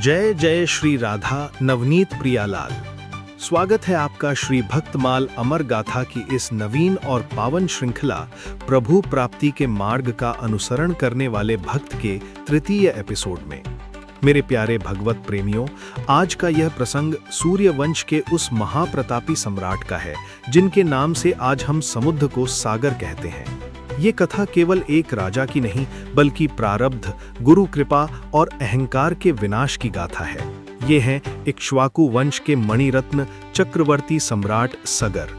जय जय श्री राधा नवनीत प्रियालाल। स्वागत है आपका श्री भक्तमाल अमर गाथा की इस नवीन और पावन श्रृंखला प्रभु प्राप्ति के मार्ग का अनुसरण करने वाले भक्त के तृतीय एपिसोड में। मेरे प्यारे भगवत प्रेमियों, आज का यह प्रसंग सूर्यवंश के उस महाप्रतापी सम्राट का है जिनके नाम से आज हम समुद्र को सागर कहते हैं। ये कथा केवल एक राजा की नहीं बल्कि प्रारब्ध, गुरु कृपा और अहंकार के विनाश की गाथा है। ये है इक्ष्वाकु वंश के मणिरत्न चक्रवर्ती सम्राट सगर।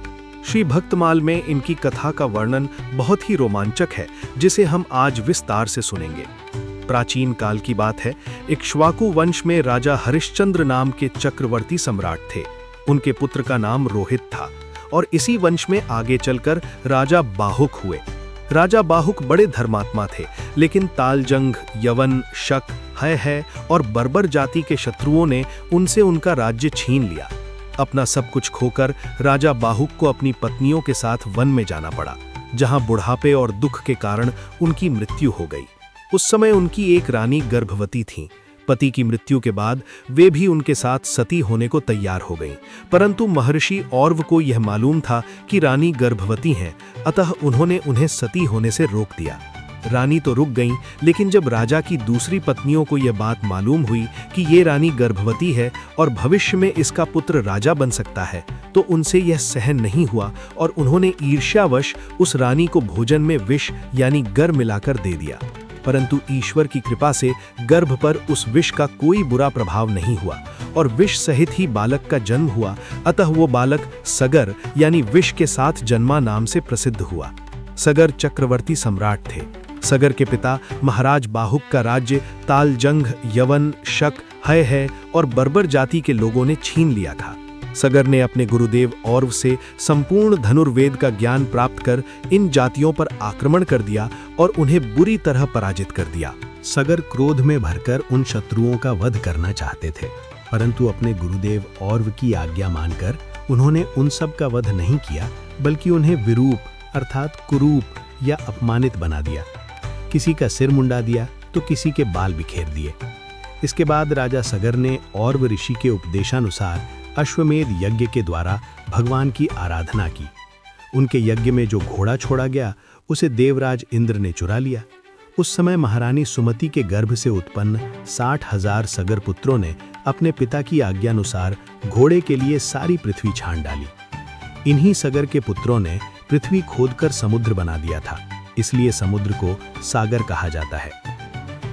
श्री भक्तमाल में इनकी कथा का वर्णन बहुत ही रोमांचक है जिसे हम आज विस्तार से सुनेंगे। प्राचीन काल की बात है, इक्ष्वाकु वंश में राजा हरिश्चंद्र नाम के चक्रवर्ती सम्राट थे। उनके पुत्र का नाम रोहित था और इसी वंश में आगे चलकर राजा बाहुक हुए। राजा बाहुक बड़े धर्मात्मा थे, लेकिन तालजंग, यवन, शक, है और बर्बर जाति के शत्रुओं ने उनसे उनका राज्य छीन लिया। अपना सब कुछ खोकर राजा बाहुक को अपनी पत्नियों के साथ वन में जाना पड़ा, जहां बुढ़ापे और दुख के कारण उनकी मृत्यु हो गई। उस समय उनकी एक रानी गर्भवती थी। पति की मृत्यु के बाद वे भी उनके साथ सती होने को तैयार हो गईं, परंतु महर्षि औरव को यह मालूम था कि रानी गर्भवती हैं, अतः उन्होंने उन्हें सती होने से रोक दिया। रानी तो रुक गईं, लेकिन जब राजा की दूसरी पत्नियों को यह बात मालूम हुई कि ये रानी गर्भवती है और भविष्य में इसका पुत्र राजा बन सकता है, तो उनसे यह सहन नहीं हुआ और उन्होंने ईर्ष्यावश उस रानी को भोजन में विष यानी गर मिलाकर दे दिया। परंतु ईश्वर की कृपा से गर्भ पर उस विष का कोई बुरा प्रभाव नहीं हुआ और विष सहित ही बालक का जन्म हुआ। अतः वो बालक सगर यानी विष के साथ जन्मा नाम से प्रसिद्ध हुआ। सगर चक्रवर्ती सम्राट थे। सगर के पिता महाराज बाहुक का राज्य तालजंग, यवन, शक, है और बर्बर जाति के लोगों ने छीन लिया था। सगर ने अपने गुरुदेव औरव से संपूर्ण धनुर्वेद का ज्ञान प्राप्त कर इन जातियों पर आक्रमण कर दिया और उन्हें बुरी तरह पराजित कर दिया। सगर क्रोध में भरकर उन शत्रुओं का वध करना चाहते थे, परंतु अपने गुरुदेव औरव की आज्ञा मानकर उन्होंने उन सब का वध नहीं किया, बल्कि उन्हें विरूप अर्थात कुरूप या अपमानित बना दिया। किसी का सिर मुंडा दिया तो किसी के बाल बिखेर दिए। इसके बाद राजा सगर ने औरव ऋषि के उपदेशानुसार अश्वमेध यज्ञ के द्वारा भगवान की आराधना की। उनके यज्ञ में जो घोड़ा छोड़ा गया उसे देवराज इंद्र ने चुरा लिया। उस समय महारानी सुमति के गर्भ से उत्पन्न 60,000 सगर पुत्रों ने अपने पिता की आज्ञानुसार घोड़े के लिए सारी पृथ्वी छान डाली। इन्हीं सगर के पुत्रों ने पृथ्वी खोदकर समुद्र बना दिया था, इसलिए समुद्र को सागर कहा जाता है।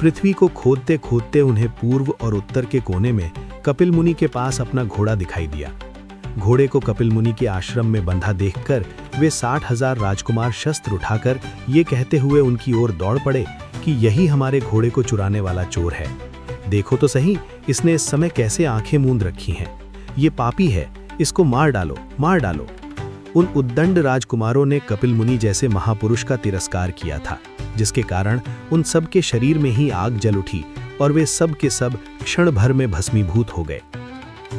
पृथ्वी को खोदते खोदते उन्हें पूर्व और उत्तर के कोने में कपिल मुनि के पास अपना घोड़ा दिखाई दिया। घोड़े को कपिल मुनि के आश्रम में बंधा देखकर वे 60,000 राजकुमार शस्त्र उठाकर ये कहते हुए उनकी ओर दौड़ पड़े कि यही हमारे घोड़े को चुराने वाला चोर है। देखो तो सही, इसने इस समय कैसे आंखें मूंद रखी हैं। ये पापी है, इसको मार डालो, मार डालो। उन उद्दंड राजकुमारों ने कपिल मुनि जैसे महापुरुष का तिरस्कार किया था, जिसके कारण उन सब के शरीर में ही आग जल उठी और वे सब के सब क्षण भर में भस्मीभूत हो गए।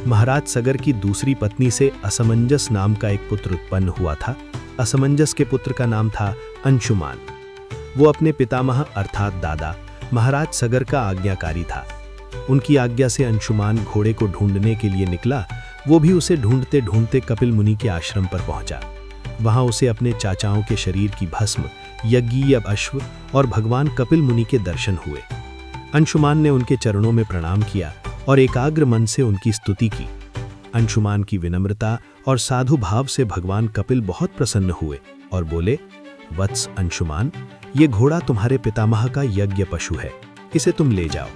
महाराज सगर की दूसरी पत्नी से असमंजस नाम का एक पुत्र उत्पन्न हुआ था। असमंजस के पुत्र का नाम था अंशुमान। वो अपने पितामह अर्थात दादा महाराज सगर का आज्ञाकारी था। उनकी आज्ञा से अंशुमान घोड़े को ढूंढने के लिए निकला। वो भी उसे ढूंढते ढूंढते कपिल मुनि के आश्रम पर पहुंचा। वहां उसे अपने चाचाओं के शरीर की भस्म, यज्ञीय अश्व और भगवान कपिल मुनि के दर्शन हुए। अंशुमान ने उनके चरणों में प्रणाम किया और एकाग्र मन से उनकी स्तुति की। अंशुमान की विनम्रता और साधु भाव से भगवान कपिल बहुत प्रसन्न हुए और बोले, वत्स अंशुमान, ये घोड़ा तुम्हारे पितामह का यज्ञ पशु है, इसे तुम ले जाओ।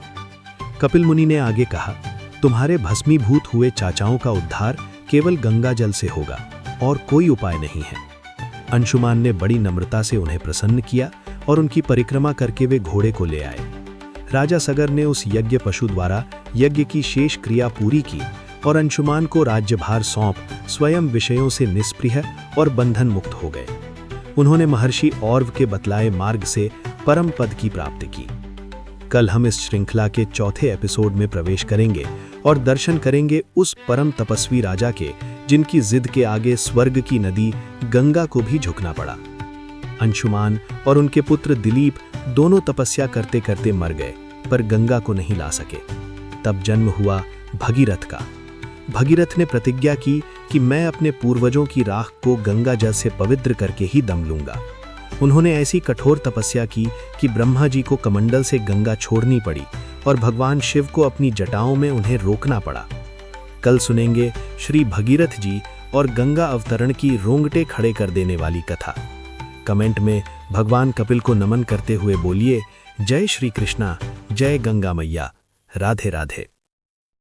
कपिल मुनि ने आगे कहा, तुम्हारे भस्मीभूत हुए चाचाओं का उद्धार केवल गंगा जल से होगा और कोई उपाय नहीं है। अंशुमान ने बड़ी नम्रता से उन्हें प्रसन्न किया और उनकी परिक्रमा करके वे घोड़े को ले आए। राजा सगर ने उस यज्ञ पशु द्वारा यज्ञ की शेष क्रिया पूरी की और अंशुमान को राज्यभार सौंप स्वयं विषयों से निष्प्रिय और बंधन मुक्त हो गए। उन्होंने महर्षि औरव के बतलाए मार्ग से परम पद की प्राप्ति की। कल हम इस श्रृंखला के चौथे एपिसोड में प्रवेश करेंगे और दर्शन करेंगे उस परम तपस्वी राजा के जिनकी जिद के आगे स्वर्ग की नदी गंगा को भी झुकना पड़ा। अंशुमान और उनके पुत्र दिलीप दोनों तपस्या करते करते मर गए, पर गंगा को नहीं ला सके। तब जन्म हुआ भगीरथ का। भगीरथ ने प्रतिज्ञा की कि मैं अपने पूर्वजों की राख को गंगा जल से पवित्र करके ही दम लूंगा। उन्होंने ऐसी कठोर तपस्या की कि ब्रह्मा जी को कमंडल से गंगा छोड़नी पड़ी और भगवान शिव को अपनी जटाओं में उन्हें रोकना पड़ा। कल सुनेंगे श्री भगीरथ जी और गंगा अवतरण की रोंगटे खड़े कर देने वाली कथा। कमेंट में भगवान कपिल को नमन करते हुए बोलिए, जय श्री कृष्णा, जय गंगा मैया, राधे राधे।